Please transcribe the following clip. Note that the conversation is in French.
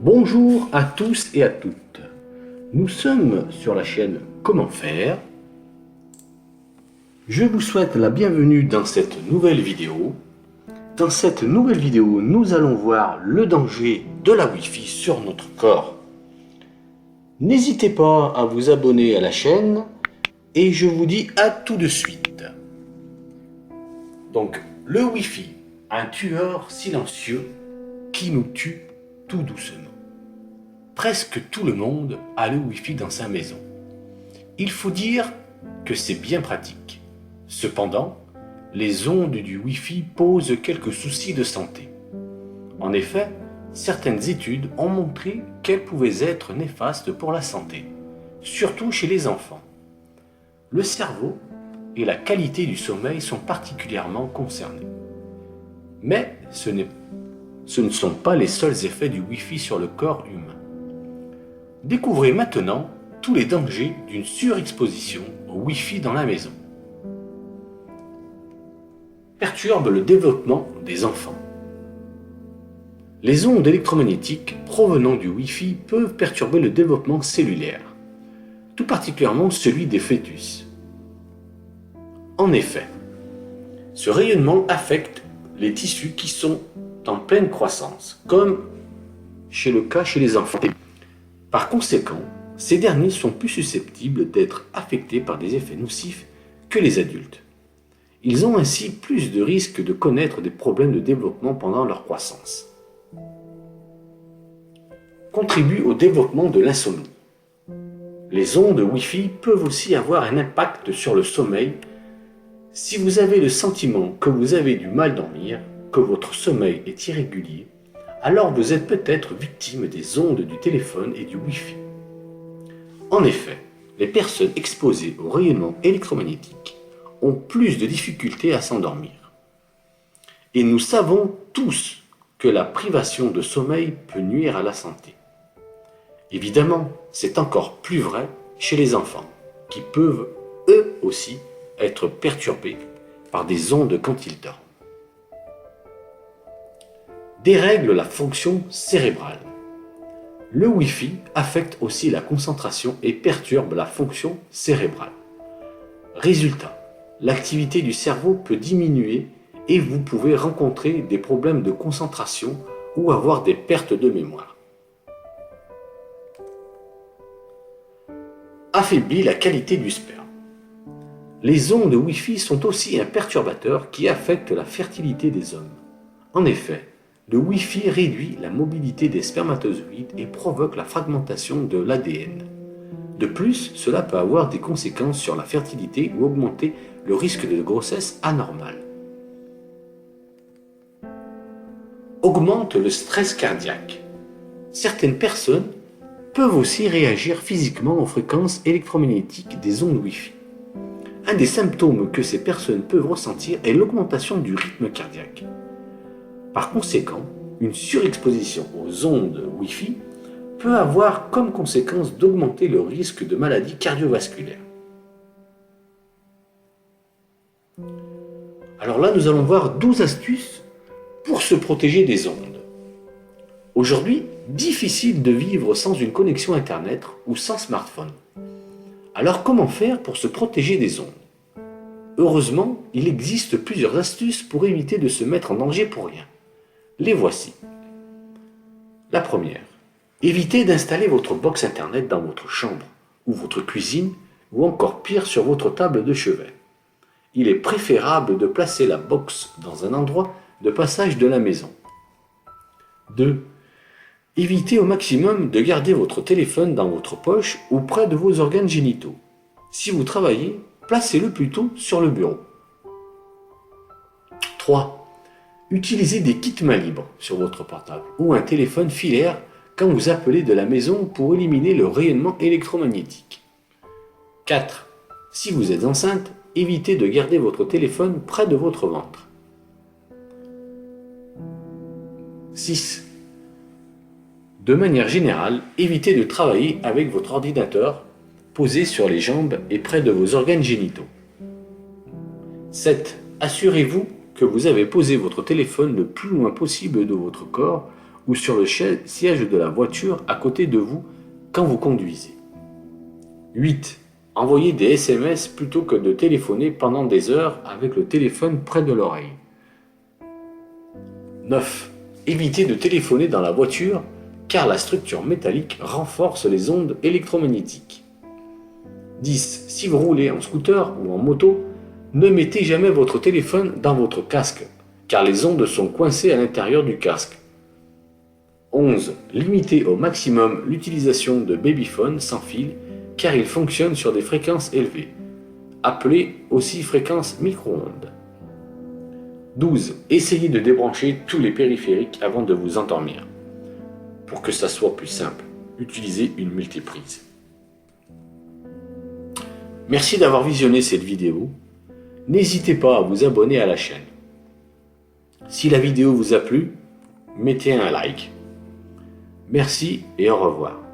Bonjour à tous et à toutes. Nous sommes sur la chaîne Comment faire. Je vous souhaite la bienvenue dans cette nouvelle vidéo. Dans cette nouvelle vidéo, nous allons voir le danger de la Wi-Fi sur notre corps. N'hésitez pas à vous abonner à la chaîne et je vous dis à tout de suite. Donc, le Wi-Fi, un tueur silencieux qui nous tue tout doucement. Presque tout le monde a le Wi-Fi dans sa maison. Il faut dire que c'est bien pratique. Cependant, les ondes du Wi-Fi posent quelques soucis de santé. En effet, certaines études ont montré qu'elles pouvaient être néfastes pour la santé, surtout chez les enfants. Le cerveau et la qualité du sommeil sont particulièrement concernés. Mais ce ne sont pas les seuls effets du Wi-Fi sur le corps humain. Découvrez maintenant tous les dangers d'une surexposition au Wi-Fi dans la maison. Perturbe le développement des enfants. Les ondes électromagnétiques provenant du Wi-Fi peuvent perturber le développement cellulaire, tout particulièrement celui des fœtus. En effet, ce rayonnement affecte les tissus qui sont en pleine croissance, comme le cas chez les enfants. Par conséquent, ces derniers sont plus susceptibles d'être affectés par des effets nocifs que les adultes. Ils ont ainsi plus de risques de connaître des problèmes de développement pendant leur croissance. Contribuent au développement de l'insomnie. Les ondes Wi-Fi peuvent aussi avoir un impact sur le sommeil. Si vous avez le sentiment que vous avez du mal dormir, que votre sommeil est irrégulier, alors vous êtes peut-être victime des ondes du téléphone et du Wi-Fi. En effet, les personnes exposées au rayonnement électromagnétique ont plus de difficultés à s'endormir. Et nous savons tous que la privation de sommeil peut nuire à la santé. Évidemment, c'est encore plus vrai chez les enfants, qui peuvent eux aussi être perturbés par des ondes quand ils dorment. Dérègle la fonction cérébrale. Le Wi-Fi affecte aussi la concentration et perturbe la fonction cérébrale. Résultat, l'activité du cerveau peut diminuer et vous pouvez rencontrer des problèmes de concentration ou avoir des pertes de mémoire. Affaiblit la qualité du sperme. Les ondes Wi-Fi sont aussi un perturbateur qui affecte la fertilité des hommes. En effet, le Wi-Fi réduit la mobilité des spermatozoïdes et provoque la fragmentation de l'ADN. De plus, cela peut avoir des conséquences sur la fertilité ou augmenter le risque de grossesse anormale. Augmente le stress cardiaque. Certaines personnes peuvent aussi réagir physiquement aux fréquences électromagnétiques des ondes Wi-Fi. Un des symptômes que ces personnes peuvent ressentir est l'augmentation du rythme cardiaque. Par conséquent, une surexposition aux ondes Wi-Fi peut avoir comme conséquence d'augmenter le risque de maladies cardiovasculaires. Alors là, nous allons voir 12 astuces pour se protéger des ondes. Aujourd'hui, difficile de vivre sans une connexion Internet ou sans smartphone. Alors comment faire pour se protéger des ondes? Heureusement, il existe plusieurs astuces pour éviter de se mettre en danger pour rien. Les voici. La première. Évitez d'installer votre box Internet dans votre chambre, ou votre cuisine, ou encore pire sur votre table de chevet. Il est préférable de placer la box dans un endroit de passage de la maison. 2. Évitez au maximum de garder votre téléphone dans votre poche ou près de vos organes génitaux. Si vous travaillez, placez-le plutôt sur le bureau. 3. Utilisez des kits mains libres sur votre portable ou un téléphone filaire quand vous appelez de la maison pour éliminer le rayonnement électromagnétique. 4. Si vous êtes enceinte, évitez de garder votre téléphone près de votre ventre. 6. De manière générale, évitez de travailler avec votre ordinateur posé sur les jambes et près de vos organes génitaux. 7. Assurez-vous que vous avez posé votre téléphone le plus loin possible de votre corps ou sur le siège de la voiture à côté de vous quand vous conduisez. 8. Envoyez des SMS plutôt que de téléphoner pendant des heures avec le téléphone près de l'oreille. 9. Évitez de téléphoner dans la voiture car la structure métallique renforce les ondes électromagnétiques. 10. Si vous roulez en scooter ou en moto, ne mettez jamais votre téléphone dans votre casque car les ondes sont coincées à l'intérieur du casque. 11. Limitez au maximum l'utilisation de babyphones sans fil car ils fonctionnent sur des fréquences élevées, appelées aussi fréquences micro-ondes. 12. Essayez de débrancher tous les périphériques avant de vous endormir. Pour que ça soit plus simple, utilisez une multiprise. Merci d'avoir visionné cette vidéo. N'hésitez pas à vous abonner à la chaîne. Si la vidéo vous a plu, mettez un like. Merci et au revoir.